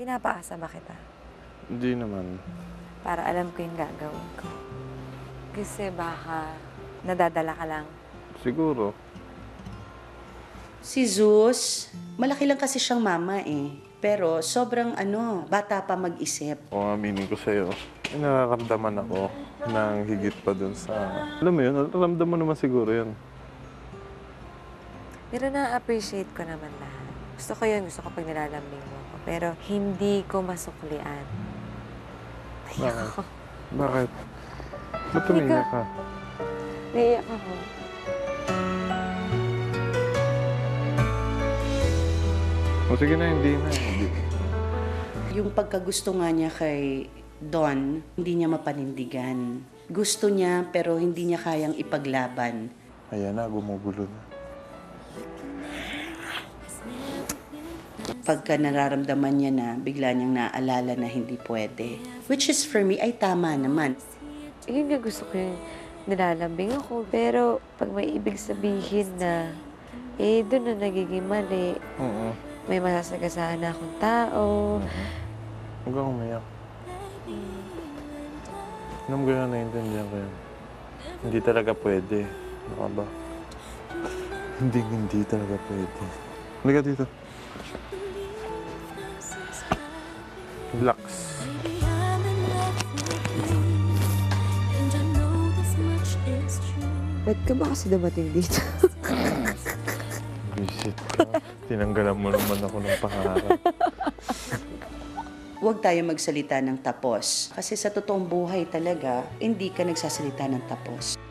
Pinapaasa ba kita? Hindi naman. Para alam ko yung gagawin ko. Kasi baka nadadala ka lang. Siguro. Si Zeus, malaki lang kasi siyang mama eh. Pero sobrang bata pa mag-isip. Kung aminin ko sa'yo, may nararamdaman ako ng higit pa dun sa... Alam mo yun, nararamdaman mo naman siguro yun. Pero na-appreciate ko naman lahat. Gusto ko yun. Gusto ko pag nilalambing mo ako. Pero hindi ko masuklian. Bakit? Bakit? Ba't umiiyak ka? Naiiyak ako. O sige na, hindi na. Hindi. Yung pagkagusto nga niya kay Don, hindi niya mapanindigan. Gusto niya pero hindi niya kayang ipaglaban. Ayan na, gumugulo na. Pagka nararamdaman niya na, bigla niyang naaalala na hindi pwede. Which is for me, ay tama naman. Yun nga gusto ko yung nilalambing ako. Pero pag may ibig sabihin na, doon na nagiging mali. May masasagasaan na akong tao. Huwag kang umiyak. Alam ko yun, naiintindihan ko yun. Hindi talaga pwede. Ano ka ba? Hindi talaga pwede. Halika dito. Relax. Ba't ka ba kasi dumating dito? Visit ka. Tinanggalan mo naman ako ng pangarap. Huwag tayo magsalita ng tapos. Kasi sa totoong buhay talaga, hindi ka nagsasalita ng tapos.